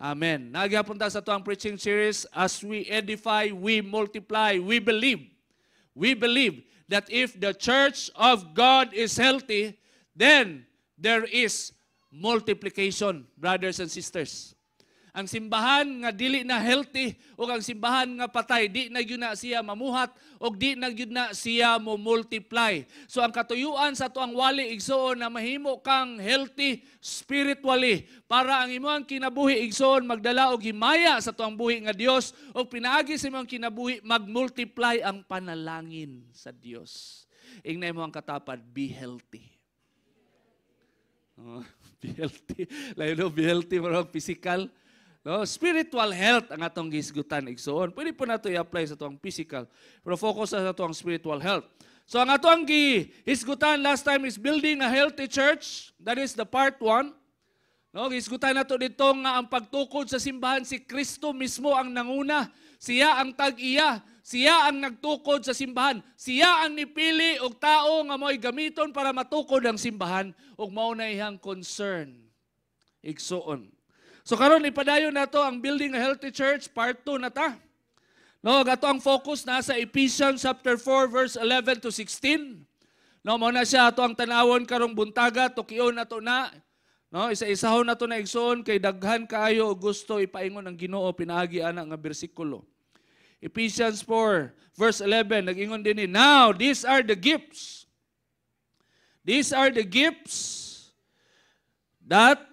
Amen. Nagyapon ta sa tuang preaching series, as we edify, we multiply, we believe. We believe that if the church of God is healthy, then there is multiplication, brothers and sisters. Ang simbahan nga dili na healthy o ang simbahan nga patay, di na yun na siya mamuhat o di na yun na siya mo multiply. So ang katuyuan sa tuang wali igsoon na mahimo kang healthy spiritually para ang imong kinabuhi igsoon magdala og himaya sa tuang buhi nga Dios o pinaagi sa imong kinabuhi magmultiply ang panalangin sa Dios. Ingnay mo ang katapad, be healthy. Be healthy. Layo be healthy marang physical. No, spiritual health ang atong gisgutan igsoon. Pwede po nato i-apply sa tuang physical, pero focus sa tuang spiritual health. So ang atong gisgutan last time is building a healthy church. That is the part 1. No, gisgutan nato dito nga ang pagtukod sa simbahan si Kristo mismo ang nanguna. Siya ang tag-iya, siya ang nagtukod sa simbahan. Siya ang nipili og tao nga mo'y gamiton para matukod ang simbahan ug mao na iyang concern. Igsoon. So karon ipadayon nato ang building a healthy church, part 2 na ta. No, gato ang focus nasa Ephesians chapter 4 verse 11 to 16. No, mao na siya ato ang tanawon karong buntaga, tukion nato na. No, isa-isahon nato na igsoon kay daghan kaayo og gusto ipaingon ang Ginoo pinaagi ana nga bersikulo. Ephesians 4 verse 11 nag-ingon dinhi, now these are the gifts. These are the gifts that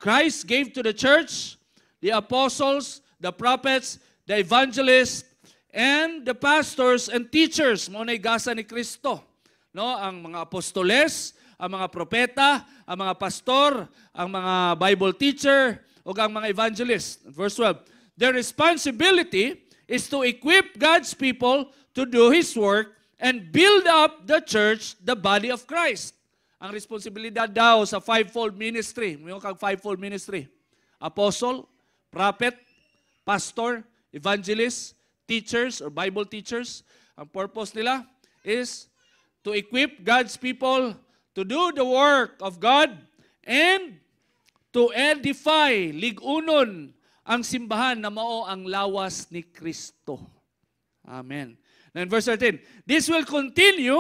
Christ gave to the church, the apostles, the prophets, the evangelists, and the pastors and teachers. Mao nay gasa ni Kristo. No, ang mga apostoles, ang mga propeta, ang mga pastor, ang mga Bible teacher, ug ang mga evangelists. Verse 12. Their responsibility is to equip God's people to do His work and build up the church, the body of Christ. Ang responsibilidad daw sa fivefold ministry, may kag fivefold ministry. Apostle, prophet, pastor, evangelist, teachers or Bible teachers. Ang purpose nila is to equip God's people to do the work of God and to edify, ligunon ang simbahan na mao ang lawas ni Kristo. Amen. Now in verse 13, this will continue,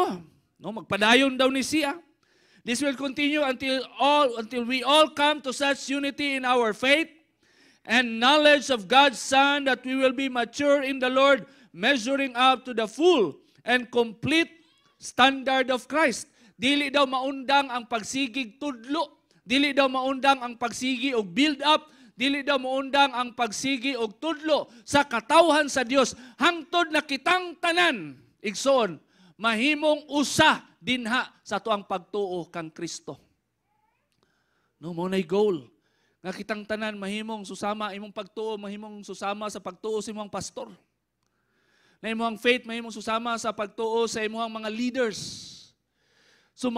no, magpadayon daw ni siya. This will continue until we all come to such unity in our faith and knowledge of God's Son that we will be mature in the Lord, measuring up to the full and complete standard of Christ. Dili daw maundang ang pagsigig tudlo. Dili daw maundang ang pagsigi og build up. Dili daw maundang ang pagsigi og tudlo sa katawhan sa Dios. Hangtod na kitang tanan, igsoon, mahimong usa dinha sa tuang pagtuo kang Kristo. No, mo nay goal. Nga kitang tanan mahimong susama imong pagtuo, mahimong susama sa pagtuo sa imong pastor. Na imong faith mahimong susama sa pagtuo sa imong mga leaders. So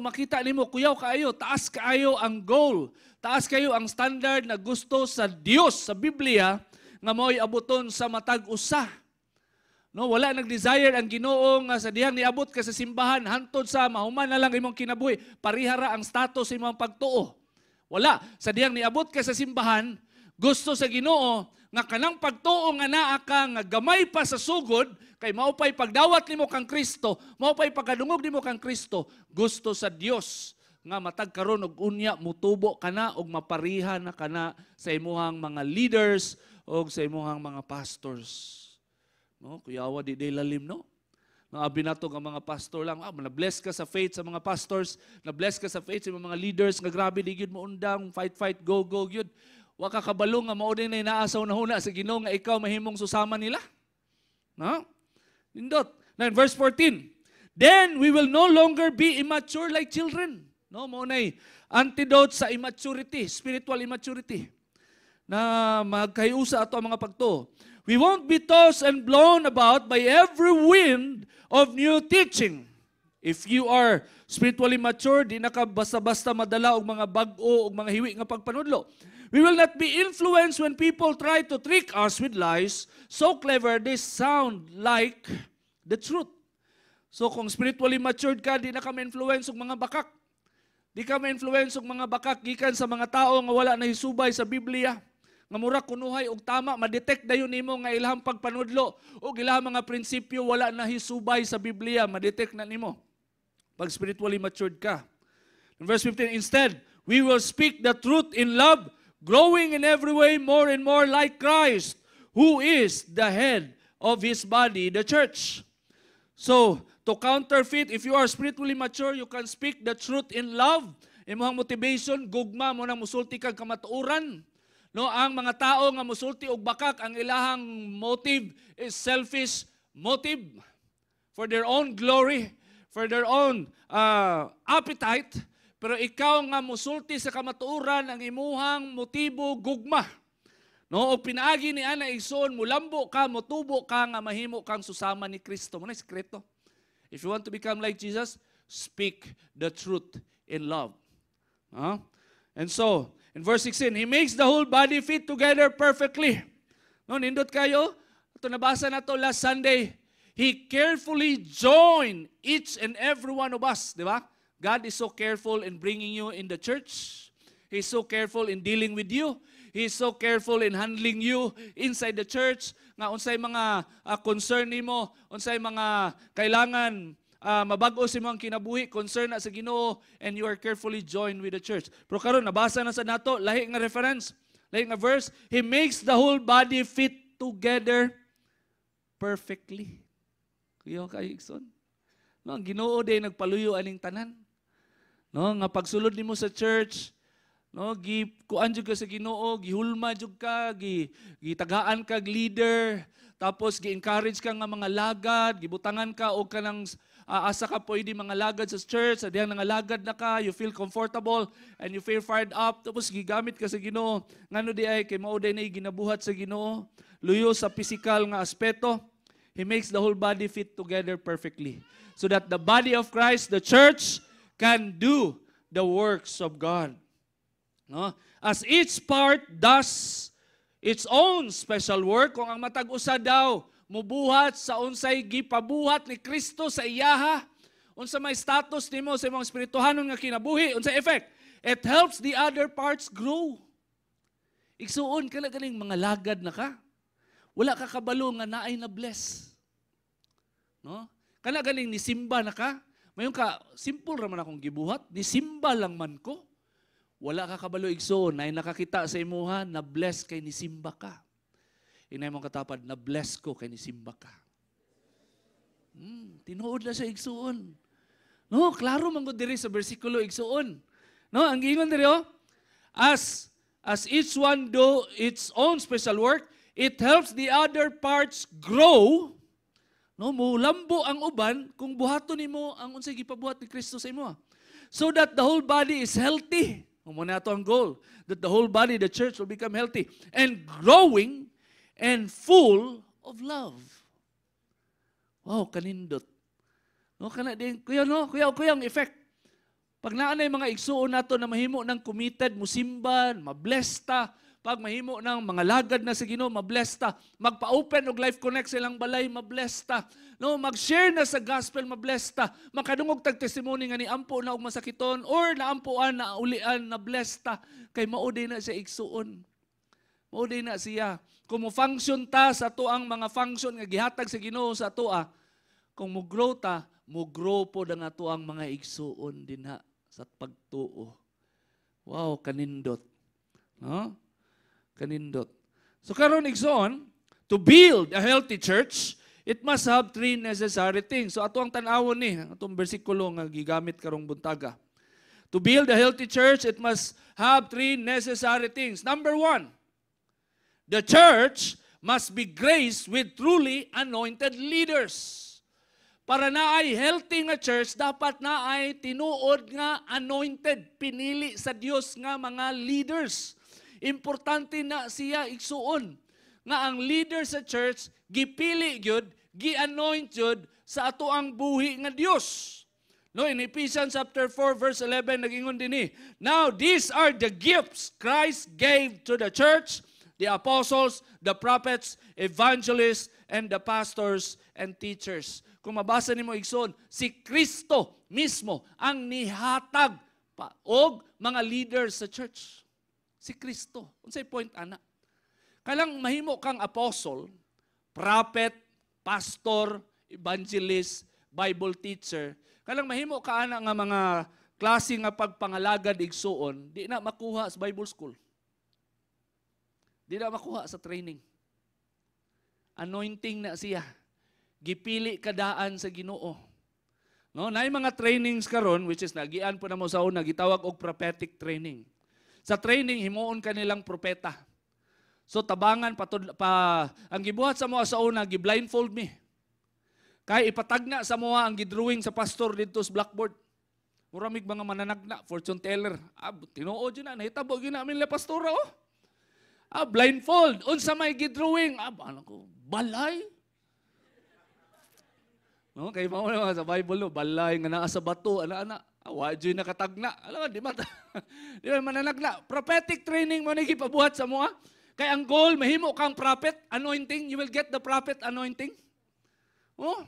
makita nimo kuyaw kaayo, taas kaayo ang goal, taas kayo ang standard na gusto sa Dios sa Biblia nga mo'y abuton sa matag usa. No, wala nag-desire ang Ginoo nga sa dihang niabot ka sa simbahan hantod sa mahuman na lang imong kinabuhi, parihara ang status sa imong pagtuo. Wala, sa dihang niabot ka sa simbahan, gusto sa Ginoo nga kanang pagtuo nga naa ka nga gamay pa sa sugod kay mao pay pagdawat nimo kang Kristo, mao pay pagkadungog nimo kang Kristo, gusto sa Dios nga matag karon og unya mutubo kana og maparihan na kana sa imuhang mga leaders og sa imuhang mga pastors. No, kuyawa di lalim, no? Abi nato nga mga pastor lang, na-bless ka sa faith sa mga pastors, na-bless ka sa faith sa mga leaders, nga grabe di gyud mo undang, fight, go gyud. Wa ka kabalo nga mao din nay naasaw na huna sa Ginoo nga ikaw mahimong susama nila. No? Nindot. Now in verse 14, then we will no longer be immature like children. No, mao nay antidote sa immaturity, spiritual immaturity. Na magkayusa ato ang mga pagtuo. We won't be tossed and blown about by every wind of new teaching. If you are spiritually mature, di na ka basta-basta madala og mga bag-o og mga hiwi nga pagpanudlo. We will not be influenced when people try to trick us with lies so clever they sound like the truth. So kung spiritually matured ka, di na ka ma-influence og mga bakak. Di ka ma-influence og mga bakak gikan sa mga tao nga wala na hisubay sa Biblia. Nga mura kunuhay og tama, ma-detect dayon nimo nga ilahang pagpanudlo o ilahang mga prinsipyo wala na hisubay sa Biblia, ma-detect na nimo pag spiritually matured ka. In verse 15, instead, we will speak the truth in love, growing in every way more and more like Christ, who is the head of His body, the church. So, to counterfeit, if you are spiritually mature, you can speak the truth in love. Imong motivation, gugma mo nang musulti kag kamatuoran. No, ang mga tao nga musulti og bakak, ang ilahang motive is selfish motive for their own glory, for their own appetite. Pero ikaw nga musulti sa kamatuoran, ang imuhang motibo gugma. No, o pinaagi ni ana igsoon, mulambo ka, motubo ka nga mahimo kang susama ni Kristo. Mo na sikreto. If you want to become like Jesus, speak the truth in love. And so, in verse 16, He makes the whole body fit together perfectly. No, nindot kayo? Ito nabasa na to last Sunday. He carefully joined each and every one of us. Di ba? God is so careful in bringing you in the church. He's so careful in dealing with you. He's so careful in handling you inside the church. Nga unsay mga concern nimo, unsay mga kailangan mabag-o sa imong kinabuhi, concern na sa Ginoo, and you are carefully joined with the church. Pero karon nabasa na sa nato lahi nga reference, lahi nga verse, He makes the whole body fit together perfectly. Kuya kay Ikson. No, ang Ginoo day nagpaluyo aning tanan. No, nga pagsulod nimo sa church, no, kuan jud ka sa Ginoo, gihulma jud ka, gitagaan kag leader, tapos gi-encourage ka nga mga lagad, gibutangan ka og kanang asa ka pwede mga lagad sa church, sa diyang nga lagad na ka, you feel comfortable and you feel fired up, tapos gigamit ka sa Ginoo. Ngano di ay kay mao day nay ginabuhat sa Ginoo, luyo sa physical nga aspeto. He makes the whole body fit together perfectly, so that the body of Christ, the church, can do the works of God. No? As each part does its own special work, kung ang matag usa daw mubuhat sa unsay gipabuhat ni Kristo sa iyaha, unsa may status nimo sa imong espirituhanon nga kinabuhi, unsay effect, it helps the other parts grow. Igsuon kana ganing mga lagad na ka, wala ka kabalo nga naay na bless. No? Kana ganing ni simba na ka, mayon ka, simple raman akong gibuhat, ni simba lang man ko. Wala ka kabalo igsoon, ay nakakita sa imuha, na bless kay ni simba ka. Inay mong katapad, na bless ko kay ni simba ka. Tinuod na sa igsoon. No, klaro man gud diri sa bersikulo igsoon. No, ang giingon diri as each one do its own special work, it helps the other parts grow. No, mulambo ang uban kung buhaton nimo ang unsay gipabuhat ni Kristo sa imo. So that the whole body is healthy. Muna ito ang goal. That the whole body, the church, will become healthy and growing and full of love. Wow, kanindot. No, kana din kuya ang effect. Pag naanay mga igsuon nato na mahimo ng committed, musimban, mablesta, pag mahimo ng mga lagad na sa Ginoo, mablesta. Magpa-open og Life Connect silang balay, mablesta. No, mag-share na sa gospel, mablesta. Makadungog tag testimony nga ni ampo na og masakiton or naampuan na ulian na blesta kay mao day na siya igsuon. Mao day na siya. Kung mo function ta sa tuang mga function nga gihatag sa Ginoo sa atoa, kung mo grow ta, mo grow po ang atoang mga igsuon dinha sa pagtuo. Wow, kanindot. No? Kanindot. So karon igsoon, to build a healthy church, it must have three necessary things. So ato ang tan-awon ni, atong bersikulo nga gigamit karong buntaga. To build a healthy church, it must have three necessary things. Number one, the church must be graced with truly anointed leaders. Para naay healthy nga church, dapat naay tinuod nga anointed, pinili sa Dios nga mga leaders. Importante na siya igsuon nga ang leader sa church gipili gyud, gi-anoint gyud sa ato ang buhi nga Dios. No, in Ephesians chapter 4 verse 11 nagingon dinhi, now these are the gifts Christ gave to the church, the apostles, the prophets, evangelists, and the pastors and teachers. Kung mabasa nimo igsoon, si Kristo mismo ang nihatag papa o mga leaders sa church. Si Kristo. Unsay point ana? Kalang mahimo kang apostle, prophet, pastor, evangelist, Bible teacher. Kalang mahimo ka ana nga mga klase nga pagpangalagad igsuon, di na makuha sa Bible school. Di na makuha sa training. Anointing na siya. Gipili kadaan sa Ginoo. No, naay mga trainings karon which is nagian po na mo sa una gitawag og prophetic training. Sa training himuon kanilang propeta. So tabangan ang gibuhat sa mga sa una gi-blindfold me. Kay ipatagna sa mga ang gidrawing sa pastor dito sa blackboard. Muramig mga mananagna, fortune teller. Tinuod yun na, nahitabo yun namin la pastora, oh. Blindfold. Unsa may gidrawing. Ano ko, balay. No, kay mao sa Bible no, balay nga naa sa bato, ana. Wa joy nakatagna. Alam di man di man mananagna. Prophetic training mo ni gipabuhat sa mga. Kay ang goal mahimo kang prophet anointing, you will get the prophet anointing. Oh.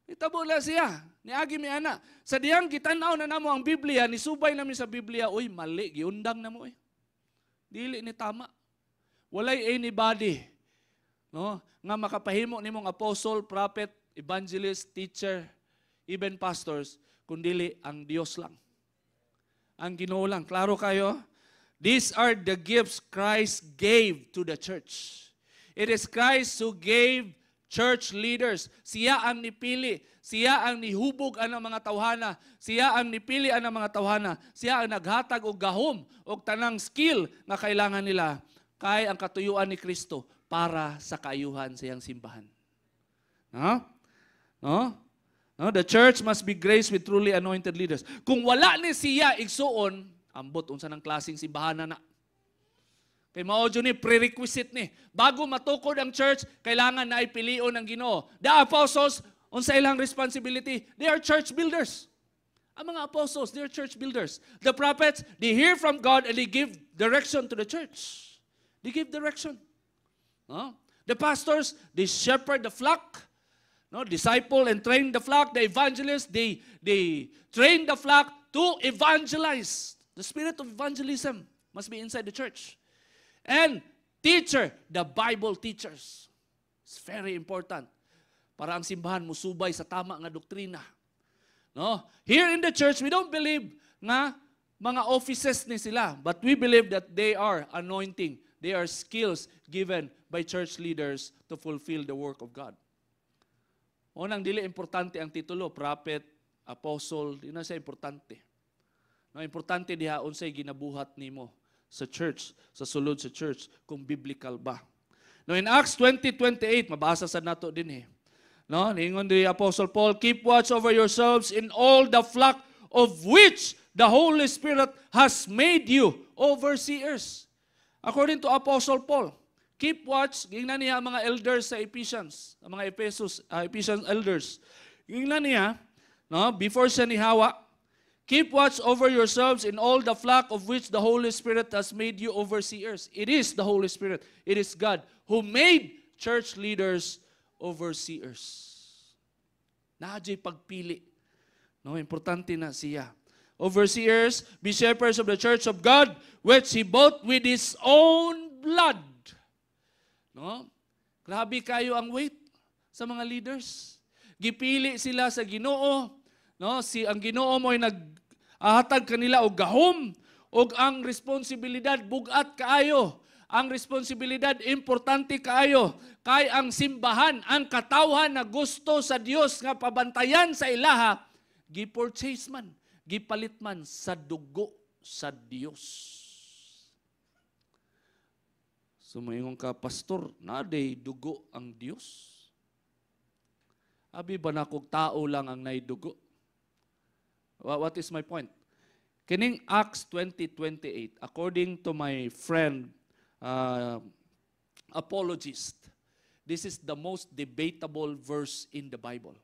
Itabo na siya. Niagi mi ana. Sa diyang gitanaw na namo ang Biblia, nisubay namin sa Biblia, uy mali, giundang na mo eh. Dili ni tama. Walay anybody no nga makapahimo nimong apostle, prophet, evangelist, teacher, even pastors, kundili ang Dios lang. Ang Ginoo lang. Klaro kayo? These are the gifts Christ gave to the church. It is Christ who gave church leaders. Siya ang nipili. Siya ang nihubog ang mga tawhana. Siya ang nipili ang mga tawhana. Siya ang naghatag og gahom og tanang skill nga kailangan nila kay ang katuyuan ni Kristo para sa kaayuhan sa iyang simbahan. No? No? No? The church must be graced with truly anointed leaders. Kung wala ni siya igsuon, ambot unsa nang klaseng simbahan na. Kay mao ni prerequisite ni. Bago matukod ang church, kailangan na ipilion ng Ginoo. The apostles, unsa ilang responsibility? They are church builders. Ang mga apostles, they are church builders. The prophets, they hear from God and they give direction to the church. They give direction. No? The pastors, they shepherd the flock. No? Disciple and train the flock. The evangelists, they train the flock to evangelize. The spirit of evangelism must be inside the church. And teacher, the Bible teachers. It's very important. Para ang simbahan musubay sa tama nga doktrina. No? Here in the church, we don't believe nga mga offices ni sila, but we believe that they are anointing. They are skills given by church leaders to fulfill the work of God. Unang dili importante ang titulo, prophet, apostle, di na siya importante. No, importante diha unsay ginabuhat nimo sa church, sa sulod sa church, kung biblical ba. No, in Acts 20:28, mabasa sa nato din eh. No, ningon di Apostle Paul, keep watch over yourselves in all the flock of which the Holy Spirit has made you overseers. According to Apostle Paul, keep watch, gingnan niya ang mga elders sa Ephesians, ang mga Ephesians elders. Gingnan niya, no, before siya nihawa, keep watch over yourselves in all the flock of which the Holy Spirit has made you overseers. It is the Holy Spirit. It is God who made church leaders overseers. Naadjay pagpili. No, importante na siya. Overseers, be shepherds of the church of God, which He bought with His own blood. No? Grabe kayo ang weight sa mga leaders. Gipili sila sa Ginoo. No, ang Ginoo mo ay naghatag kanila og gahom og ang responsibilidad bugat kaayo. Ang responsibilidad importante kaayo kay ang simbahan, ang katawhan na gusto sa Dios nga pabantayan sa ilaha, gi-purchase man, gipalit man sa dugo sa Dios. Sumayong ka, pastor, naday dugo ang Dios. Abi ba na kog tao lang ang naidugo? What is my point? Kining Acts 20:28, according to my friend, apologist, this is the most debatable verse in the Bible.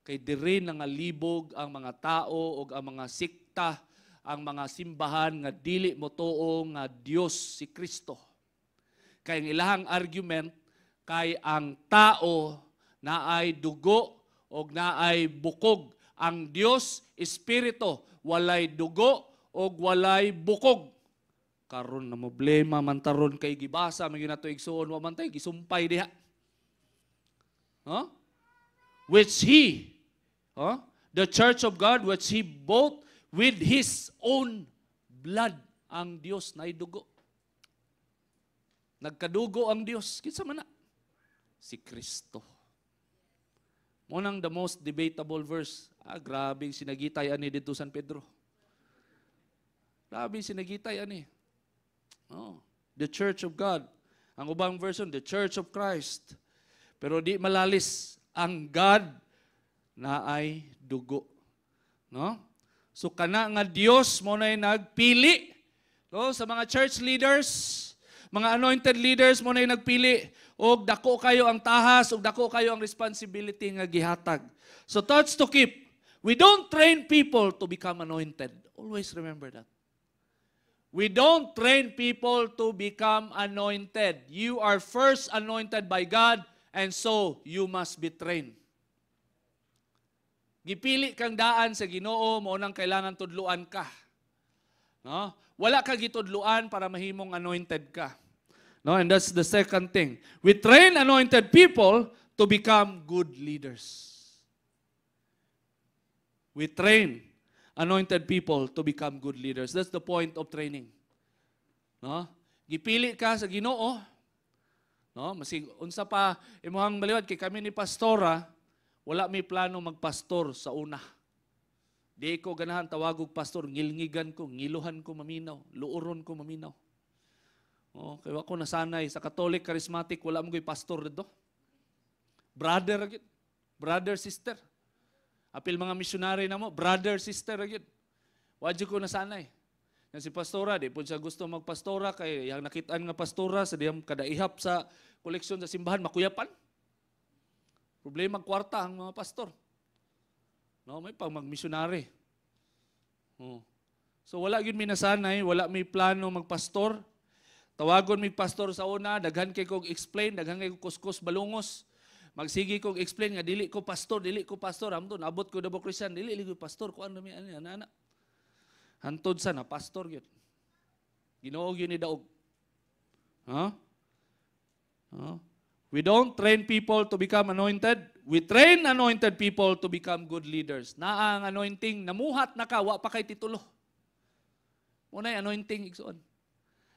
Kay diri nangalibog ang mga tao o ang mga sikta, ang mga simbahan nga dili mo tuo nga Dios si Kristo. Kay ang ilahang argument kay ang tao naay dugo o naay bukog Ang Dios espiritu, walay dugo o walay bukog. Karon na problema man taron kay gibasa man nato igsuon wa man tay gisumpay diha. Huh? Which he, the church of God, which he bought with his own blood. Ang Dios na dugo. Nagkadugo ang Dios. Kinsa man na? Si Kristo. Munang the most debatable verse. Grabe sinagitay ani dito San Pedro. Grabe sinagitay ani. The church of God. Ang ubang version, the church of Christ. Pero di malalis ang God na ay dugo. No? So kana nga Dios mo na'y nagpili, no, sa mga church leaders, mga anointed leaders mo na'y nagpili, og dako kayo ang tahas, og dako kayo ang responsibility nga gihatag. So thoughts to keep. We don't train people to become anointed. Always remember that. We don't train people to become anointed. You are first anointed by God, and so you must be trained. Gipili kang daan sa Ginoo, mao nang kailangan tudluan ka. No? Wala ka gitudluan para mahimong anointed ka. No, and that's the second thing. We train anointed people to become good leaders. We train anointed people to become good leaders. That's the point of training. No? Gipili ka sa Ginoo. No? Masig unsa pa imuhang baliwad kay kami ni pastora, wala may plano magpastor sa una. Di ko ganahan tawagog pastor, ngilngigan ko, ngiluhan ko maminaw, luuron ko maminaw. Kaya ako nasanay sa Catholic Charismatic, wala mo ko'y pastor dito. Brother, sister. Apil mga missionary na mo, brother, sister agad. Wadyo ko nasanay. Yan si pastora, di po siya gusto magpastora, kay yung nakitaan nga pastora, sa diyang kadaihap sa koleksyon sa simbahan, makuyapan. Problema kwarta ang mga pastor. No, may pang mag-missionary. So wala yun minasanay, wala may plano magpastor. Tawagon may pastor sa una, daghan kay kong explain, daghan kay kong kuskus balungos. Magsigi kong explain nga dili ko pastor. Amton abot ko dabo Christian, dili ko pastor ko ano mi ana. Hantod sa na pastor gyud. Ginoo gyud ni daog. We don't train people to become anointed. We train anointed people to become good leaders. Na ang anointing namuhat na ka, wa pa kay titulo. Unay anointing igsoon.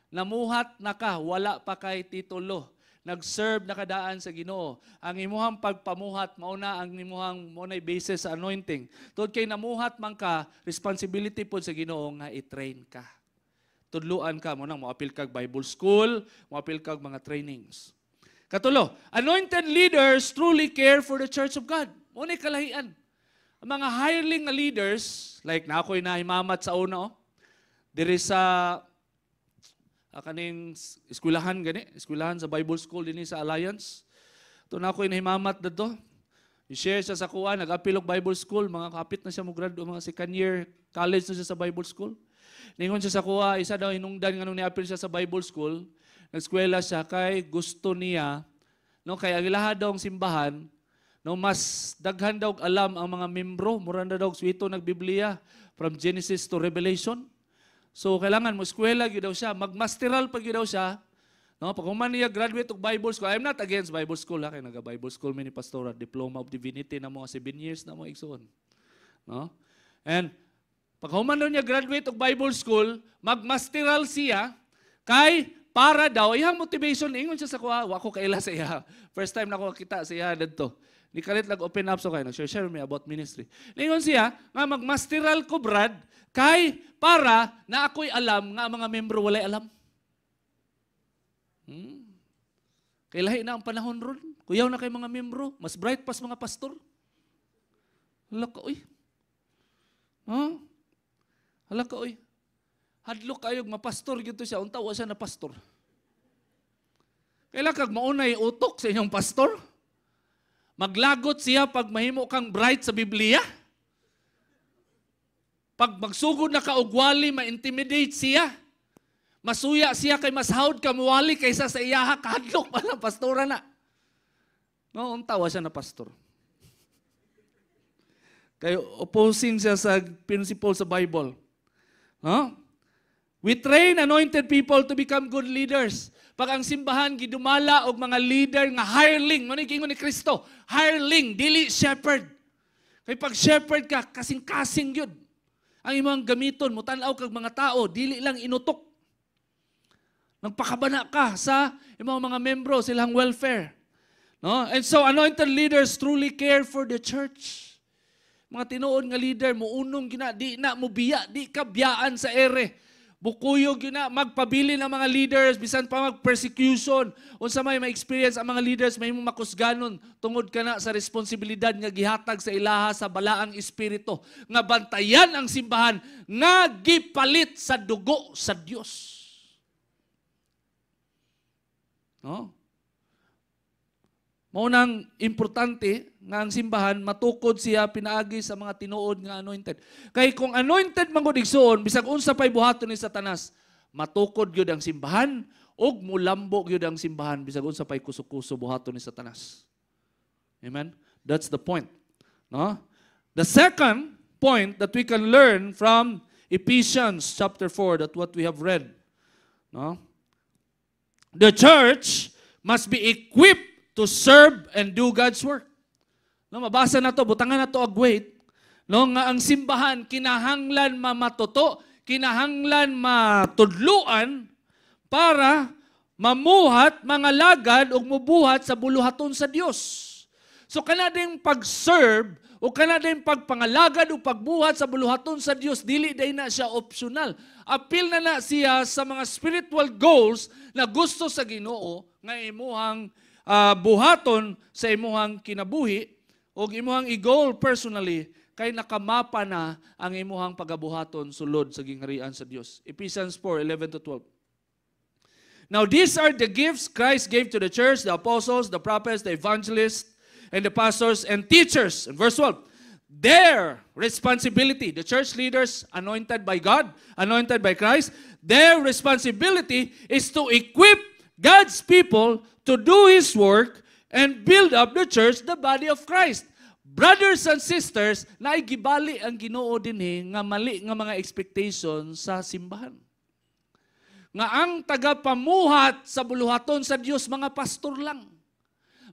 Namuhat na ka, wala pa kay titulo. Nag-serve na kadaan sa Ginoo. Ang imuhang pagpamuhat, mauna ang imuhang maunay basis sa anointing. Tod kay namuhat man ka, responsibility po sa Ginoo nga i-train ka. Tudluan ka, maunang moapil kag Bible school, moapil kag mga trainings. Katulo, anointed leaders truly care for the church of God. Maunay kalahian. Ang mga hireling na leaders, like na ako'y nahimamat sa una, diri sa kaning eskwelahan gani, eskwelahan sa Bible School dinhi sa Alliance. To na ako'y nahimamat dito. I-share siya sa kuha, nag-apil og Bible School, mga kapit na siya mo grad, mga second year college na siya sa Bible School. Ningon siya sa kuha, isa daw hinungdan nga nung ni-apil siya sa Bible School, nag-eskwela siya kay gusto niya, no, kay ang ilaha daw ang simbahan, no, mas daghan daw alam ang mga membro, muranda daw suwito nag-Biblia from Genesis to Revelation. So, kailangan mo, eskwela yun daw siya. Magmasteral pag yun daw siya. No? Pag human niya graduate of Bible School, I'm not against Bible School. Kaya nag-Bible School mini pastora, Diploma of Divinity na mga 7 years na mo igsoon. No? And, pag human niya graduate of Bible School, magmasteral siya, kay para daw, iyang motivation, ingon siya sa kuha, wako kaila sa iya. First time na ko kita sa iya dito. Ni kalit lag open up so kayo, share me about ministry. Ingon siya, nga magmasteral ko, Brad, kay para na ako'y alam nga mga membro walay alam. Kay lahi na ang panahon ron. Kuyaw na kay mga membro, mas bright pas mga pastor. Hala ka, oy. Hala ka, oy. Hadlok kayog mapastor gito siya, unta wa siya na pastor. Kailan kag maunay utok sa inyong pastor? Maglagot siya pag mahimo kang bright sa Biblia? Pag magsugod na kaugwali, ma-intimidate siya. Masuya siya kay mas hawd ka muwali kaysa sa iyaha, kahadlok pa lang, pastora na. No, untawa siya na pastor. Kaya opposing siya sa principle sa Bible. No? We train anointed people to become good leaders. Pag ang simbahan gidumala og mga leader nga hireling, mo ni gingon ni Kristo, hireling, dili shepherd. Kay pag shepherd ka, kasing-kasing yun. Ang imong gamiton mo tan-aw kag mga tao, dili lang inutok. Nagpakabana ka sa imong mga membro, silang welfare. No? And so anointed leaders truly care for the church. Mga tinuod nga leader, muunong gina, di na mo biya, di ka biyaan sa ere. Bukuyog yun na, magpabili ng mga leaders, bisan pa mag-persecution. Unsa may ma-experience ang mga leaders, may mo makusganon, tungod ka na sa responsibilidad nga gihatag sa ilaha sa balaang espiritu. Nga bantayan ang simbahan, nga gipalit sa dugo sa Dios. No? Maunang importante nga ang simbahan matukod siya pinaagi sa mga tinuod nga anointed. Kay kung anointed mangod igsoon bisag unsa pay buhaton ni Satanas, matukod gyud ang simbahan ug mulambo gyud ang simbahan bisag unsa pay kuso-kuso buhaton ni Satanas. Amen. That's the point. No? The second point that we can learn from Ephesians chapter 4, that what we have read. No? The church must be equipped to serve and do God's work. No, mabasa na to, butangan na to og wait. No, nga ang simbahan kinahanglan mamatuto, kinahanglan matudluan para mamuhat mga lagad ug mubuhat sa buluhaton sa Dios. So kanading pag-serve o kanading pagpangalagad o pagbuhat sa buluhaton sa Dios, dili day na siya optional. Apil na siya sa mga spiritual goals na gusto sa Ginoo nga imuhang buhaton sa imuhang kinabuhi o imuhang i-goal personally kay nakamapa na ang imuhang pagabuhaton sulod sa gingharian sa Dios. Ephesians 4:11-12. Now these are the gifts Christ gave to the church, the apostles, the prophets, the evangelists, and the pastors and teachers. In verse 12, their responsibility, the church leaders anointed by God, anointed by Christ, their responsibility is to equip God's people to do His work and build up the church, the body of Christ. Brothers and sisters, naigibali ang Ginoo dinhi nga mali nga mga expectations sa simbahan. Nga ang tagapamuhat sa buluhaton sa Dios mga pastor lang,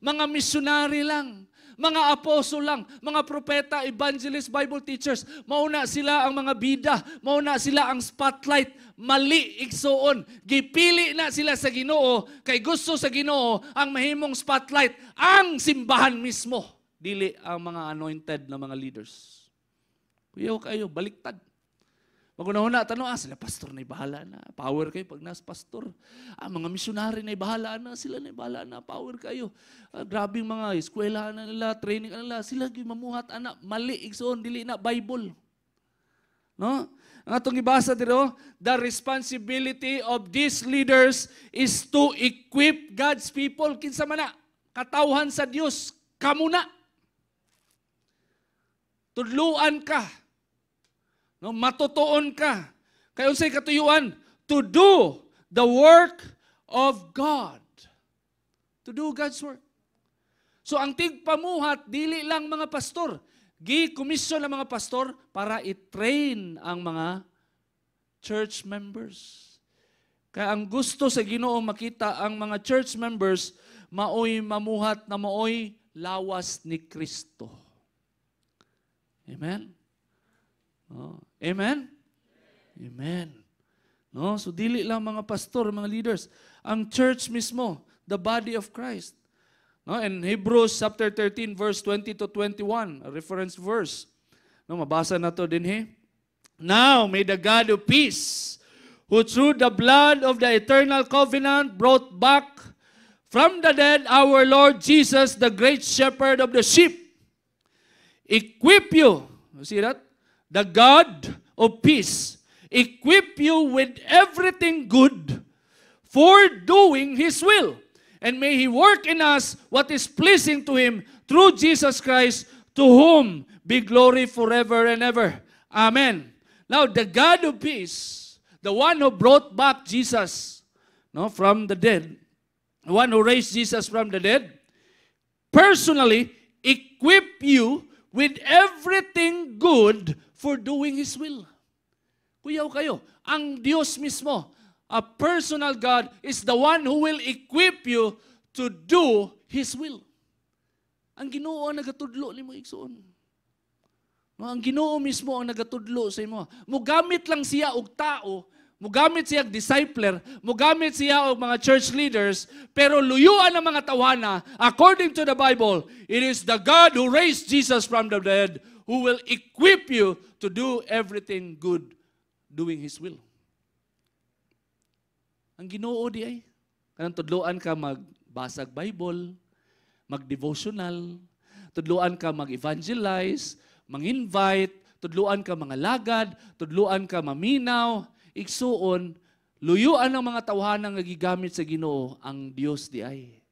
mga misyonary lang, mga apostol lang, mga propeta, evangelist, Bible teachers, mauna sila ang mga bida, mauna sila ang spotlight, mali igsoon. Gipili na sila sa Ginoo, kay gusto sa Ginoo ang mahimong spotlight, ang simbahan mismo, dili ang mga anointed na mga leaders. Kuyaw kayo, baliktad. Magunahuna, tanong, sila pastor na bahala na. Power kayo pag nas pastor. Mga misyonary na bahala na. Sila na bahala na. Power kayo. Grabing mga eskwela na nila, training na nila. Sila mamuhat, anak. Mali, igsoon, dili na, Bible. No? Ang atong ibasa dito, the responsibility of these leaders is to equip God's people. Kinsa man na, katawhan sa Dios, kamuna. Tudluan ka. No, matutuon ka. Kaya unsay katuyuan? To do the work of God. To do God's work. So ang tigpamuhat, dili lang mga pastor. Gi-commission ang mga pastor para i-train ang mga church members. Kaya ang gusto sa Ginoo makita ang mga church members maoy mamuhat na maoy lawas ni Kristo. Amen? Oh, amen? Amen. No? So dili lang mga pastor, mga leaders. Ang church mismo, the body of Christ. No? In Hebrews chapter 13, verse 20-21, a reference verse. No, mabasa na to din Now may the God of peace, who through the blood of the eternal covenant brought back from the dead our Lord Jesus, the great shepherd of the sheep, equip you. You see that? The God of peace equip you with everything good for doing His will. And may He work in us what is pleasing to Him through Jesus Christ, to whom be glory forever and ever. Amen. Now, the God of peace, the one who brought back Jesus from the dead, the one who raised Jesus from the dead, personally equip you with everything good for doing His will. Kuyaw kayo, ang Diyos mismo, a personal God, is the one who will equip you to do His will. Ang Ginoo ang nagatudlo ni mo igsoon. No, ang Ginoo mismo ang nagatudlo sa imo. Mugamit lang siya og tao, mugamit siya og discipler, mugamit siya og mga church leaders, pero luyuan ang mga tawana, according to the Bible, it is the God who raised Jesus from the dead who will equip you to do everything good, doing His will. Ang Ginoo di ay, kanang tudloan ka magbasag Bible, mag-devotional, tudloan ka mag-evangelize, mang-invite, tudloan ka mga lagad, tudloan ka maminaw, igsuon, luyuan ang mga tawhanang nagigamit sa Ginoo ang Dios di ay.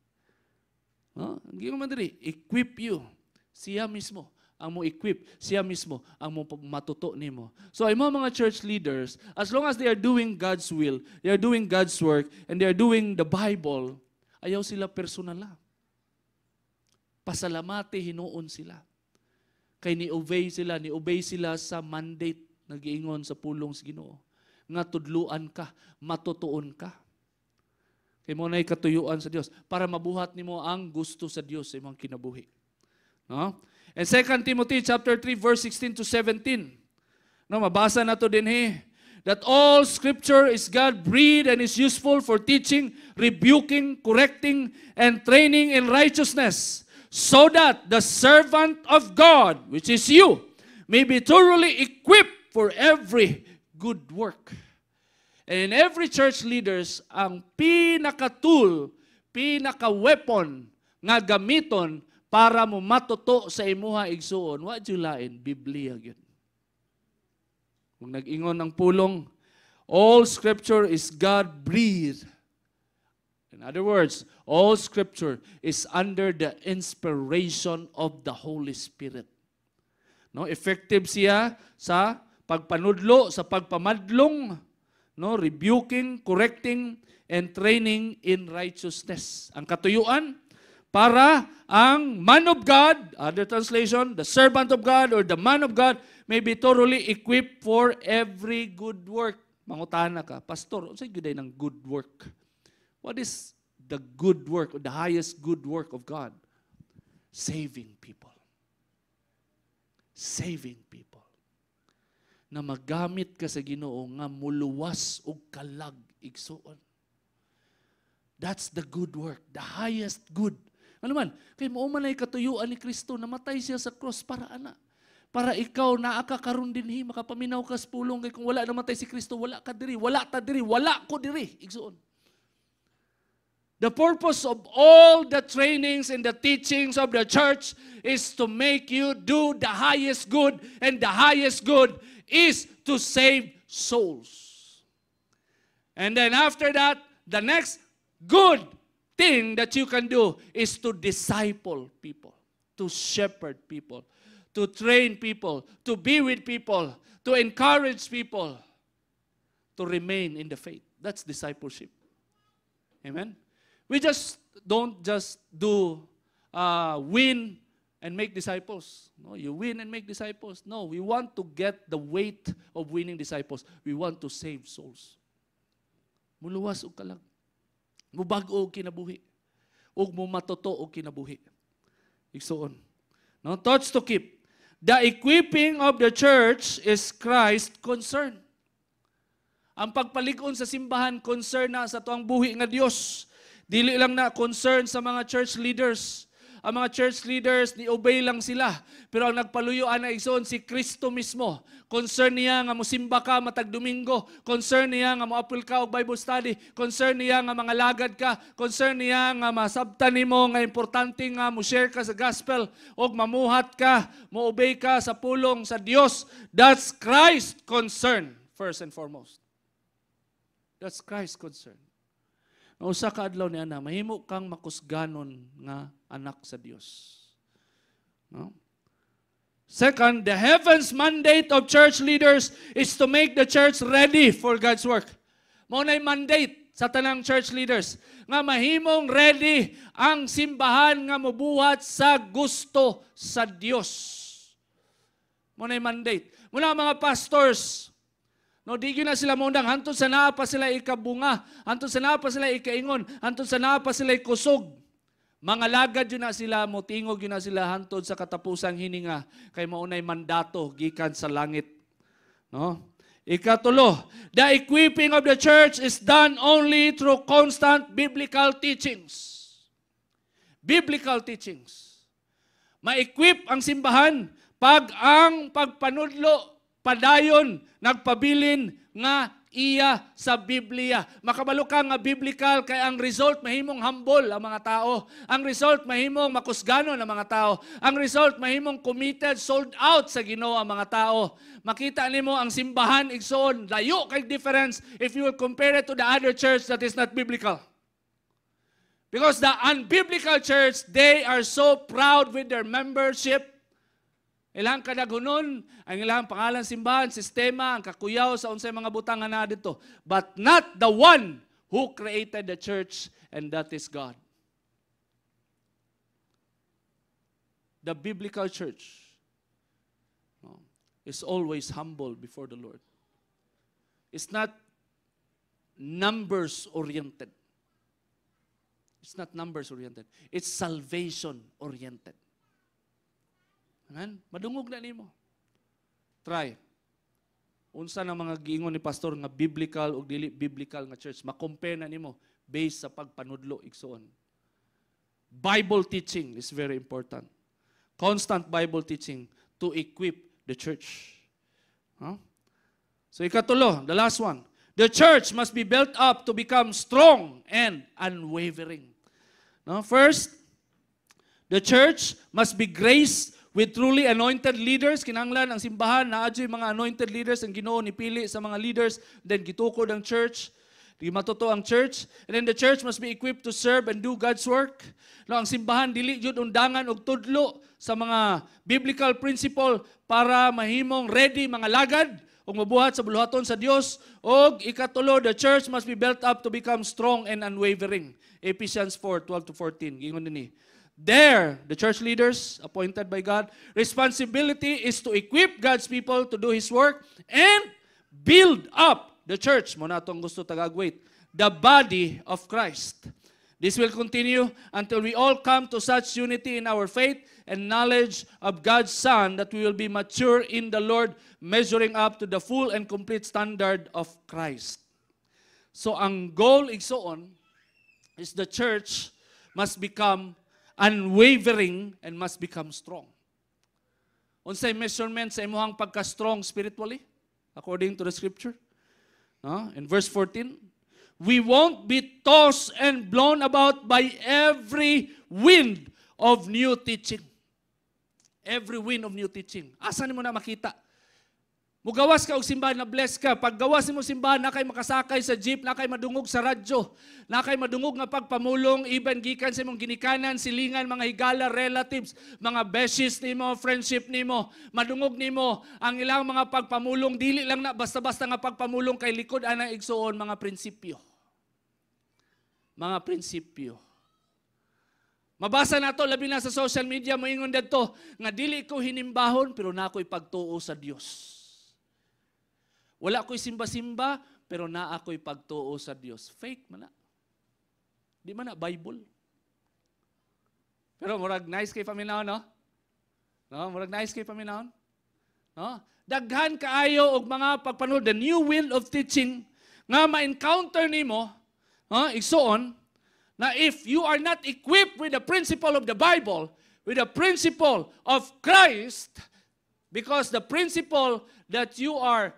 No? Ang Ginoo man diri, equip you. Siya mismo ang mo equip, siya mismo ang mo matuto nimo. So imo mga church leaders, as long as they are doing God's will, they are doing God's work, and they are doing the Bible, ayaw sila personal. Pasalamate hinuon sila. Kay ni-obey sila sa mandate na giingon sa pulong sa Ginoo. Nga tudluan ka, matutuon ka. Kay mo na'y katuyuan sa Dios para mabuhat nimo ang gusto sa Dios sa imong kinabuhi. No? And 2 Timothy chapter 3 verse 16 to 17. No, mabasa na to din that all scripture is God-breathed and is useful for teaching, rebuking, correcting, and training in righteousness, so that the servant of God, which is you, may be thoroughly equipped for every good work. And in every church leaders, ang pinaka-tool, pinaka-weapon nga gamiton para mo matuto sa imuha igsuon, wa julain, Biblia gyud. Kung nag-ingon ang pulong, all scripture is God-breathed. In other words, all scripture is under the inspiration of the Holy Spirit. No, effective siya sa pagpanudlo, sa pagpamadlong, no, rebuking, correcting, and training in righteousness. Ang katuyuan para ang man of God, other translation, the servant of God or the man of God may be thoroughly equipped for every good work. Mangutana ka, Pastor, unsay gyud ng good work? What is the good work, or the highest good work of God? Saving people. Saving people. Na magamit ka sa Ginoo nga muluwas og kalag igsuon. That's the good work, the highest good. Ano man, kay mao man ay katuyuan ni Kristo, namatay siya sa cross para ana. Para ikaw naa ka karon dinhi makapaminaw ka sa pulong, kay kung wala namatay si Kristo, wala ka diri, wala ta diri, wala ko diri igsuon. The purpose of all the trainings and the teachings of the church is to make you do the highest good, and the highest good is to save souls. And then after that, the next good thing that you can do is to disciple people, to shepherd people, to train people, to be with people, to encourage people to remain in the faith. That's discipleship. Amen? We don't just do win and make disciples. No, you win and make disciples. No, we want to get the weight of winning disciples. We want to save souls. Muluwas og kalag. Mubag-o og kinabuhi. Ug mo matuto og kinabuhi. Igsuon. No, thoughts to keep. The equipping of the church is Christ concern. Ang pagpalig-on sa simbahan concern na sa tuang buhi nga Dios. Dili lang na concern sa mga church leaders. Ang mga church leaders, ni-obey lang sila. Pero ang nagpaluyuan na igsoon si Kristo mismo. Concern niya nga musimba ka matag Domingo. Concern niya nga mo-apil ka og Bible study. Concern niya nga mga lagad ka. Concern niya nga masabtan nimo nga importante nga mo-share ka sa gospel og mamuhat ka, mo-obey ka sa pulong sa Dios. That's Christ concern first and foremost. That's Christ concern. Usa ka adlaw ni ana, mahimo kang makusganon nga anak sa Dios. No? Second, the heaven's mandate of church leaders is to make the church ready for God's work. Mao nay mandate sa tanang church leaders nga mahimong ready ang simbahan nga mobuhat sa gusto sa Dios. Muna mandate. Muna mga pastors. No, di na sila mundang. Hantod sa naa pa sila ikabunga. Hantod sa naa pa sila ikaingon. Hantod sa naa pa sila ikusog. Mga lagad yun na sila, motingog yun na sila hantod sa katapusang hininga. Kay maunay mandato, gikan sa langit. No? Ikatulo, the equipping of the church is done only through constant biblical teachings. Biblical teachings. Ma-equip ang simbahan pag ang pagpanudlo padayon nagpabilin nga iya sa Biblia. Makabalo ka nga biblical kay ang result mahimong humble ang mga tao. Ang result mahimong makusganon ang mga tao. Ang result mahimong committed, sold out sa Ginoo ang mga tao. Makita nimo ang simbahan igsoon, layo kay difference if you will compare it to the other church that is not biblical. Because the unbiblical church, they are so proud with their membership. Ilang kadaghunon, ang ilang pangalan simbahan, sistema, ang kakuyaw sa unsay mga butang nga na dito. But not the one who created the church, and that is God. The biblical church is always humble before the Lord. It's not numbers-oriented. It's not numbers-oriented. It's salvation-oriented. Amen? Madungog na nimo. Try. Unsa na mga giingon ni pastor nga biblical o dili biblical nga church, ma-compare na nimo based sa pagpanudlo igsoon. Bible teaching is very important. Constant Bible teaching to equip the church. Huh? So ikatulo, the last one. The church must be built up to become strong and unwavering. No? First, the church must be graced with truly anointed leaders. Kinahanglan ang simbahan na adyoy mga anointed leaders ang Ginoo nipili sa mga leaders, then gitukod ang church, di matuto ang church, and then the church must be equipped to serve and do God's work. No, ang simbahan dili jud undangan og tudlo sa mga biblical principle para mahimong ready mga lagad ug mabuhat sa buluhaton sa Dios. Og ikatulo, the church must be built up to become strong and unwavering. Ephesians 4:12-14 gingon dinhi. There, the church leaders appointed by God, responsibility is to equip God's people to do His work and build up the church. Muna itong gusto tagagwait. The body of Christ. This will continue until we all come to such unity in our faith and knowledge of God's Son that we will be mature in the Lord, measuring up to the full and complete standard of Christ. So ang goal igsoon is the church must become unwavering and must become strong. Unsay measurement sa imuhang pagka-strong spiritually according to the scripture? In verse 14, we won't be tossed and blown about by every wind of new teaching. Every wind of new teaching. Asa nimo na makita? Mugawas ka og simbahan na bless ka. Pag gawas mo simbahan, na kay makasakay sa jeep, na kay madungog sa radyo, na kay madungog nga pagpamulong, even gikan sa imong ginikanan, silingan, mga higala, relatives, mga besties nimo, friendship nimo, madungog nimo ang ilang mga pagpamulong, dili lang na basta-basta nga pagpamulong kay likod anang igsuon, mga prinsipyo. Mga prinsipyo. Mabasa na to, labi na sa social media, moingon dito, nga dili ko hinimbahon, pero na ako'y pagtuo sa Dios. Wala ako'y simba-simba, pero na ako'y pagtuo sa Dios. Fake man na. Di man na Bible. Pero murag nice kay paminahon, no? No, murag nice kay paminahon. No? Daghan kaayo og mga pagpanood, the new wind of teaching nga ma-encounter nimo, igsuon, na if you are not equipped with the principle of the Bible, with the principle of Christ, because the principle that you are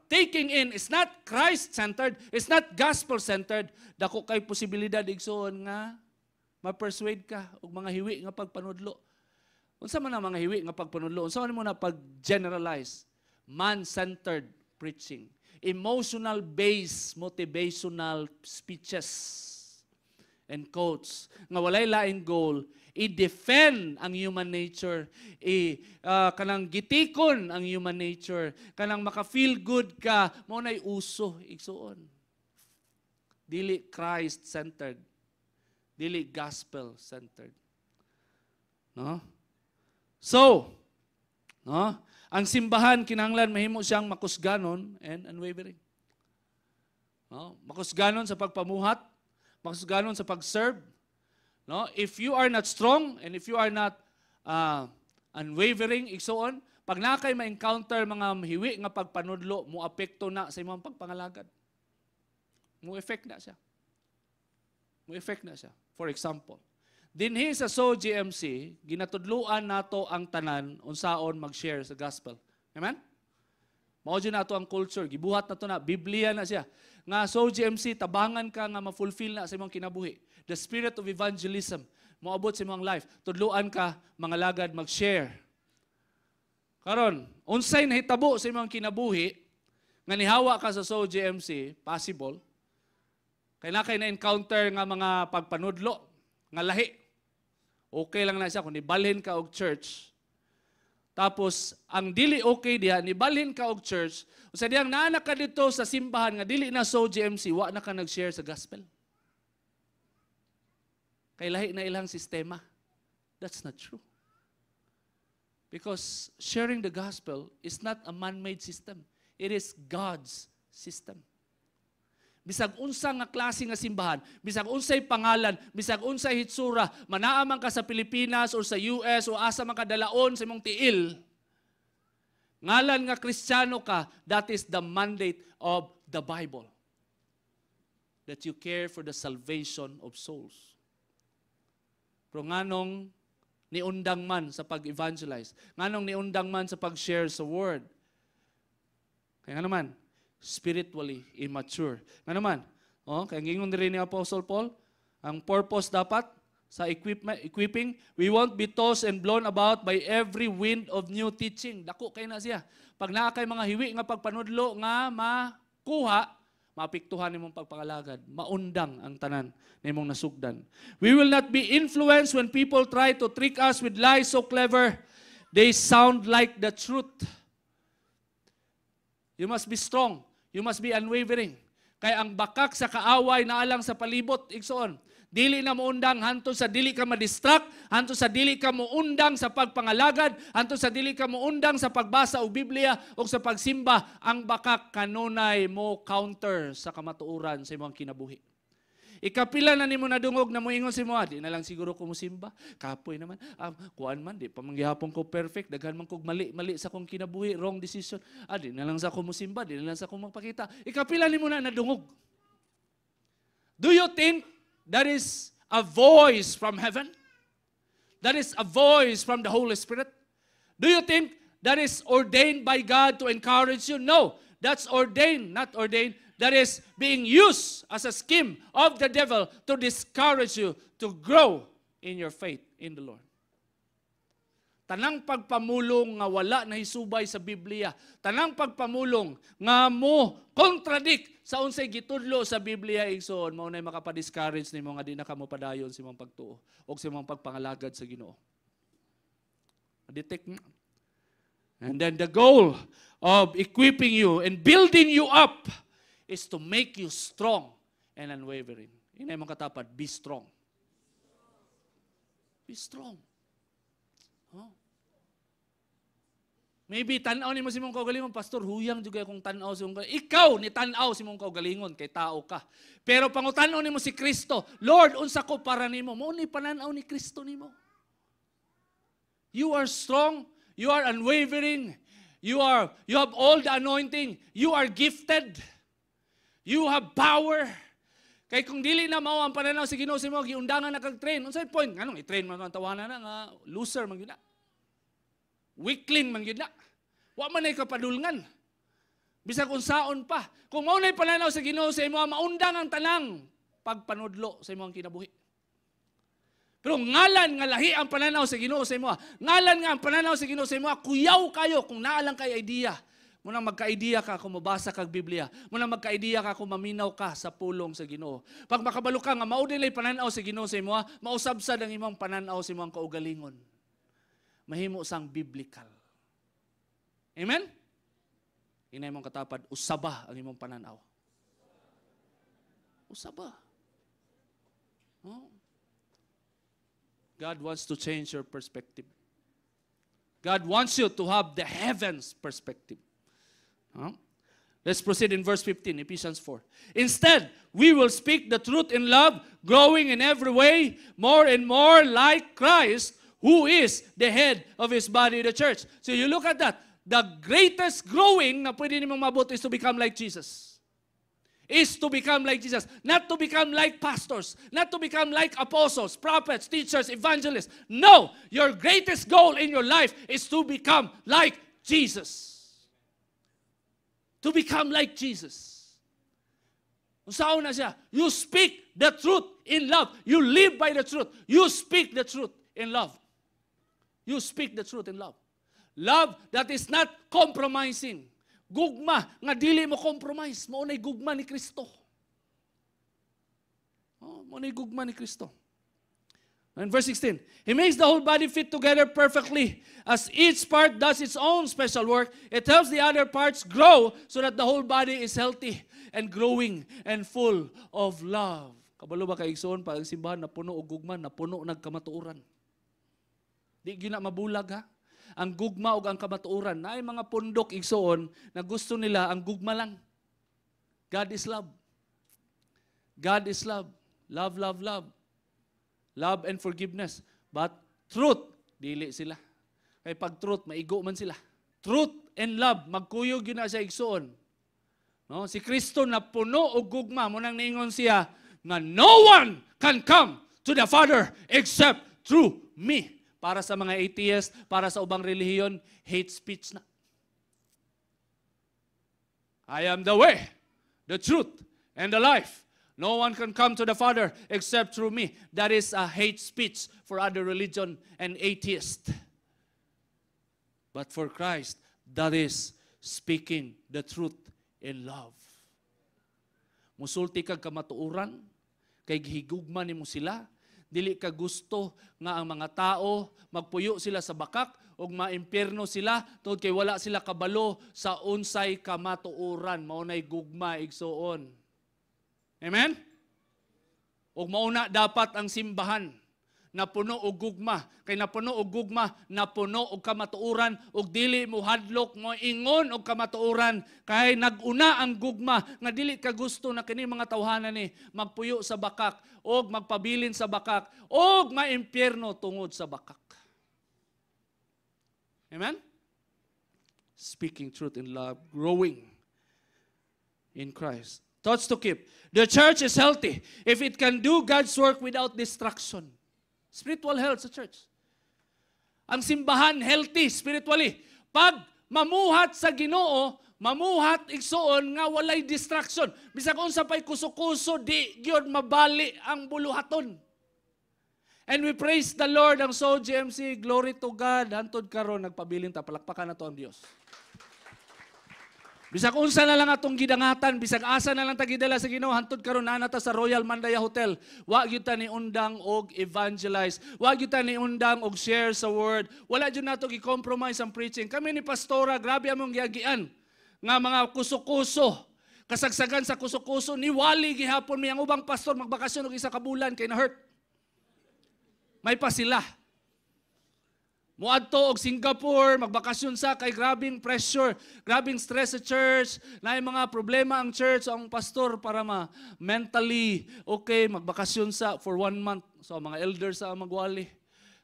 taking in is not Christ-centered, it's not gospel-centered, dako kay posibilidad igsoon nga ma-persuade ka og mga hiwi nga pagpanudlo. Unsa man ang mga hiwi nga pagpanudlo? Unsa man mo na pag-generalize? Man-centered preaching. Emotional-based, motivational speeches and quotes nga walay laing goal, i-defend ang human nature, kanang gitikon ang human nature, kanang maka-feel good ka, mo na'y uso, igsuon. Dili Christ-centered, dili gospel-centered. No? So, no? Ang simbahan kinahanglan mahimo siyang makusganon and unwavering. No? Makusganon sa pagpamuhat, makusganon sa pag-serve. No? If you are not strong and if you are not unwavering, igsoon, pag nakay ma-encounter mga mahiwi nga pagpanudlo, mo apekto na sa imong pagpangalagad. Mo effect na siya. Mo effect na siya. For example, dinhi sa GMC, ginatudluan nato ang tanan unsaon mag-share sa gospel. Amen? Mao dyan nato ang culture, gibuhat nato na, Biblia na siya. Nga GMC, tabangan ka nga ma-fulfill na sa imong kinabuhi. The spirit of evangelism, moabot sa imong life. Tudluan ka, mga lagad, mag-share. Karon, unsay nahitabo sa imong kinabuhi, nga nihawa ka sa GMC, possible, kaya na kayo na-encounter nga mga pagpanudlo, nga lahi. Okay lang na siya kung nibalhin ka og church. Tapos, ang dili okay diha, nibalhin ka og church, o sa diyang naanak ka dito sa simbahan, nga dili na GMC, wa na ka nag-share sa gospel. Kay lahi na ilang sistema. That's not true. Because sharing the gospel is not a man-made system. It is God's system. Bisag unsa nga klase nga simbahan, bisag unsay pangalan, bisag unsay hitsura, manaa man ka sa Pilipinas o sa US o asa man ka dalaon sa imong tiil, ngalan nga Kristiyano ka, that is the mandate of the Bible. That you care for the salvation of souls. Pero nganong niundang man sa pag-evangelize, nganong niundang man sa pag-share sa word, kaya nga naman, spiritually immature. Nga naman, kaya ngingon rin ni Apostle Paul, ang purpose dapat sa equipping, we won't be tossed and blown about by every wind of new teaching. Dako kayo na siya. Pag naa kay mga hiwi nga pagpanudlo nga makuha, maapektuhan nimong pagpangalagad, maundang ang tanan nimong nasugdan. We will not be influenced when people try to trick us with lies so clever, they sound like the truth. You must be strong. You must be unwavering. Kaya ang bakak sa kaaway na alang sa palibot, igsoon, dili na muundang hanto sa dili ka ma-distract, hanto sa dili ka muundang sa pagpangalagad, hanto sa dili ka muundang sa pagbasa og Biblia o sa pagsimba, ang bakak kanunay mo counter sa kamatuoran sa imong kinabuhi. Ikapila na nimo nadungog na moingon si mo, di na lang siguro ko musimba. Kapoy naman. Kuan man, di pa manggihapon ko perfect. Daghan man kog mali sa kong kinabuhi, wrong decision. Di na lang sa ko musimba, di na lang sa ko magpakita. Ikapila nimo na nadungog. Do you think that is a voice from heaven? That is a voice from the Holy Spirit? Do you think that is ordained by God to encourage you? No, that's ordained, not ordained. That is being used as a scheme of the devil to discourage you to grow in your faith in the Lord. Tanang pagpamulong nga wala na hisubay sa Biblia, tanang pagpamulong nga mo contradict sa unsay gitudlo sa Biblia, igsoon, mao nay makapa-discourage nimo nga di na kamo padayon sa imong pagtuo o sa imong pagpangalagad sa Ginoo. Detect na. And then the goal of equipping you and building you up is to make you strong and unwavering. Inay mong katapat, be strong. Be strong. Maybe tanaw ni mo si mong kaugalingon, Pastor, huyang juga akong tanaw si mong kaugalingon. Ikaw ni tanaw si mong kaugalingon, kay tao ka. Pero pangutanaw ni mo si Kristo, Lord, unsa ko para nimo? Mo ni pananaw ni Kristo nimo. You are strong, you are unwavering, you have all the anointing, you are gifted. You have power. Kay kung dili na mao ang pananaw sa Ginoo sa imo, giundangan na kag train. Unsay point? Nganong i-train man ang tawanan na nga loser man gyud na. Weakling man gyud na. Wa man ay kapadulngan. Bisag unsaon pa. Kung mao nay pananaw sa Ginoo sa imo, maundang ang tanang pagpanudlo sa imong kinabuhi. Pero ngalan nga lahi ang pananaw sa Ginoo sa imo. Ngalan nga ang pananaw sa Ginoo sa imo, kuyaw kayo kung naa lang kay idea. Muna magka-idea ka kung mabasa kag Biblia. Muna magka-idea ka kung maminaw ka sa pulong sa Ginoo. Pag makabalo ka nga mao dinlay pananaw sa Ginoo sa imo, mausabsad ang imong pananaw sa imong kaugalingon. Mahimo sang biblical. Amen? Inay mong katapad, usaba ang imong pananaw. Usaba. God wants to change your perspective. God wants you to have the heavens perspective. Huh? Let's proceed in verse 15, Ephesians 4. Instead, we will speak the truth in love, growing in every way, more and more like Christ, who is the head of His body, the church. So you look at that. The greatest growing na pwede nimong mabuti is to become like Jesus. Is to become like Jesus. Not to become like pastors. Not to become like apostles, prophets, teachers, evangelists. No! Your greatest goal in your life is to become like Jesus. To become like Jesus. Saan na siya? You speak the truth in love. You live by the truth. You speak the truth in love. You speak the truth in love. Love that is not compromising. Gugma, nga dili mo compromise. Maunay gugma ni Kristo. Maunay gugma ni Kristo. In verse 16, He makes the whole body fit together perfectly. As each part does its own special work, it helps the other parts grow so that the whole body is healthy and growing and full of love. Kabalo ba kay igsoon pag simbahan na puno og gugma, na puno nagkamatuoran. Di gyud na mabulag ha. Ang gugma ug ang kamatuoran, naay mga pundok igsoon na gusto nila ang gugma lang. God is love. God is love. Love, love, love. Love and forgiveness. But truth, dili sila. Kaya pag truth, maigo man sila. Truth and love, magkuyog yun na sa igsoon. No? Si Kristo na puno o gugma, munang niingon siya, nga no one can come to the Father except through me. Para sa mga atheists, para sa ubang relihiyon, hate speech na. I am the way, the truth, and the life. No one can come to the Father except through me. That is a hate speech for other religion and atheists. But for Christ, that is speaking the truth in love. Musulti kag kamatuoran, kay gihigugma nimo sila, dili ka gusto nga ang mga tao magpuyo sila sa bakak ug maimpierno sila tungod kay wala sila kabalo sa unsay kamatuoran. Maunay gugma igsoon. Amen? Ug mauna dapat ang simbahan na puno og gugma. Kay napuno og gugma, napuno og kamatuoran, ug dili mo hadlok mo ingon og kamatuoran. Kay naguna ang gugma nga dili ka gusto na kini mga tawhanan ni magpuyo sa bakak og magpabilin sa bakak og maimpierno tungod sa bakak. Amen? Speaking truth in love, growing in Christ. Thoughts to keep. The church is healthy if it can do God's work without distraction. Spiritual health sa church. Ang simbahan healthy spiritually. Pag mamuhat sa Ginoo, mamuhat igsoon nga walay distraction. Bisag unsa pay kuso-kuso, di gyud mabali ang buluhaton. And we praise the Lord ang so GMC, glory to God. Hantod karon nagpabilin ta, palakpakan nato ang Dios. Bisag unsa na lang atong gidangatan, bisag asa na lang ta gidala sa Ginoo, hantod karon ana ta sa Royal Mandaya Hotel. Wa gyud ta ni undang og evangelize, wa gyud ta ni undang og share sa word. Wala gyud nato gi-compromise ang preaching. Kami ni pastora, grabe among giagian nga mga kuso-kuso. Kasagsagan sa kuso-kuso ni wali gihapon mi ang ubang pastor magbakasyon og isa ka bulan kay na hurt. May pa sila. Muadto og Singapore, magbakasyon sa kay grabing pressure, grabing stress sa church, na mga problema ang church, ang pastor para mentally okay, magbakasyon sa for 1 month. So mga elders sa magwali,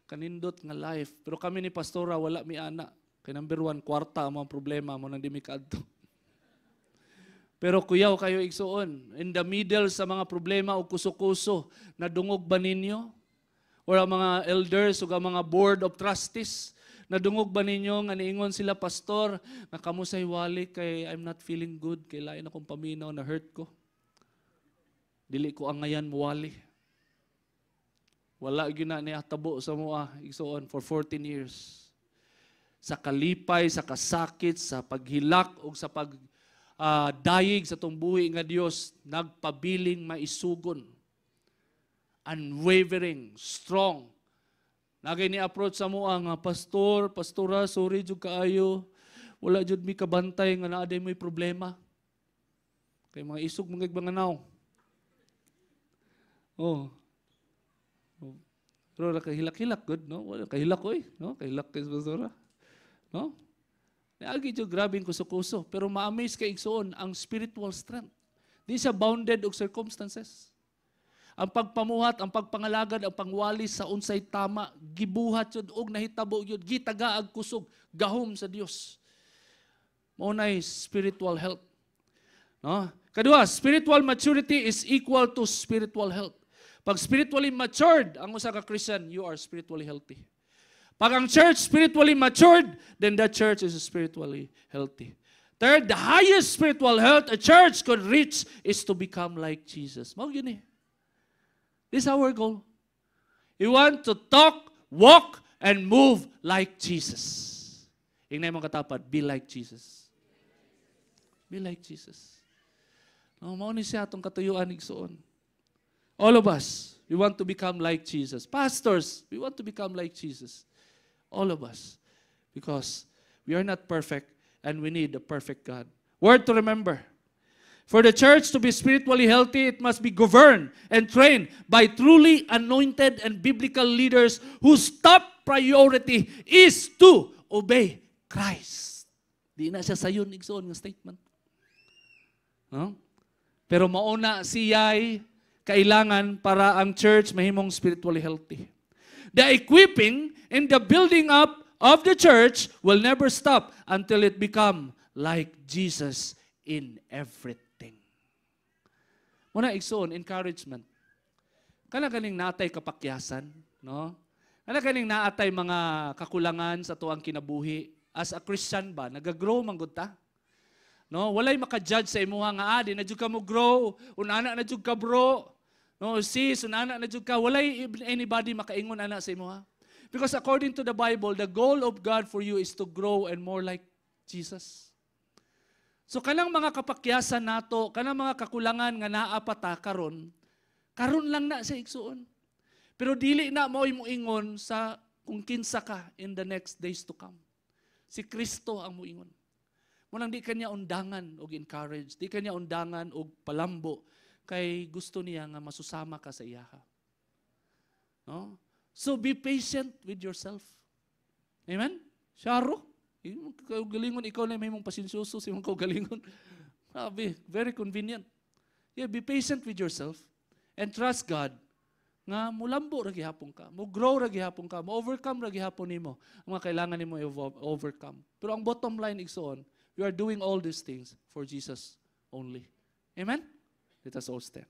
kanindot nga life. Pero kami ni pastora, wala mi ana. Kay number 1, kwarta ang mga problema mo nang di mi kadto. Pero kuyaw kayo igsuon, in the middle sa mga problema o kuso-kuso, nadungog ba ninyo? Or ang mga elders o ang mga board of trustees, nadungog ba ninyo nga niingon sila, pastor, nga kamo say wali kay I'm not feeling good, kay lain akong paminaw na hurt ko. Dili ko ang ngayan muwali. Wala gyud na niatabo sa mua igsoon for 14 years. Sa kalipay, sa kasakit, sa paghilak o sa dayig sa tong buhi nga Dios, nagpabiling maisugon. Unwavering, strong. Nagay ni approach sa mo nga pastora, sorry jud kaayo. Wala jud mi kabantay nga naa day mo'y problema. Kay mga isog mga igbanganaw. Oh. Pero kahilak-hilak good, no? Wala kahilak oy, no? Kahilak kay pastora. No? Naagi dyo, grabing kuso-kuso. Pero ma-amaze kay igsoon ang spiritual strength. Di siya bounded og circumstances. Ang pagpamuhat, ang pagpangalagad, ang pangwalis sa unsay tama, gibuhat yun, og nahitabo yun, gitagaag kusog, gahom sa Dios. Maunay spiritual health. No? Kadua, spiritual maturity is equal to spiritual health. Pag spiritually matured, ang usa ka Christian, you are spiritually healthy. Pag ang church spiritually matured, then that church is spiritually healthy. Third, the highest spiritual health a church could reach is to become like Jesus. Mao yun eh. This is our goal. We want to talk, walk, and move like Jesus. Ingnan mo katapat, be like Jesus. Be like Jesus. No, mao ni siya atong katuyuan igsoon. All of us, we want to become like Jesus. Pastors, we want to become like Jesus. All of us. Because we are not perfect and we need a perfect God. Word to remember. For the church to be spiritually healthy, it must be governed and trained by truly anointed and biblical leaders whose top priority is to obey Christ. Di na siya sayon igsoon ng statement. No? Pero mauna siya'y kailangan para ang church mahimong spiritually healthy. The equipping and the building up of the church will never stop until it become like Jesus in everything. Muna igsoon, encouragement. Kana kaning natay kapakyasan, no? Kana kaning naatay mga kakulangan sa tuang kinabuhi. As a Christian ba, nagagrow man gud ta? No, walay maka-judge sa imuha nga di na jud ka mo grow, unana na jud ka bro. No, sis, unana na jud ka, walay anybody makaingon ana sa imuha. Because according to the Bible, the goal of God for you is to grow and more like Jesus. So kanang mga kapakyasan nato, kanang mga kakulangan nga naa pa ta karon lang na sa igsuon. Pero dili na mo ingon sa kung kinsa ka in the next days to come. Si Kristo ang muingon. Munang di kanya undangan og encourage, di kanya undangan og palambo kay gusto niya nga masusama ka sa iyaha. No? So be patient with yourself. Amen? Sharo? Galingon, ikaw na may mong pasensyoso sa imong kaugalingon. Sabi, very convenient. Yeah, be patient with yourself and trust God nga mulambo ra gihapon ka, mo grow ra gihapon ka, mo overcome ra gihapon nimo ang mga kailangan nimo overcome. Pero ang bottom line igsoon, we are doing all these things for Jesus only. Amen? Let us all stand.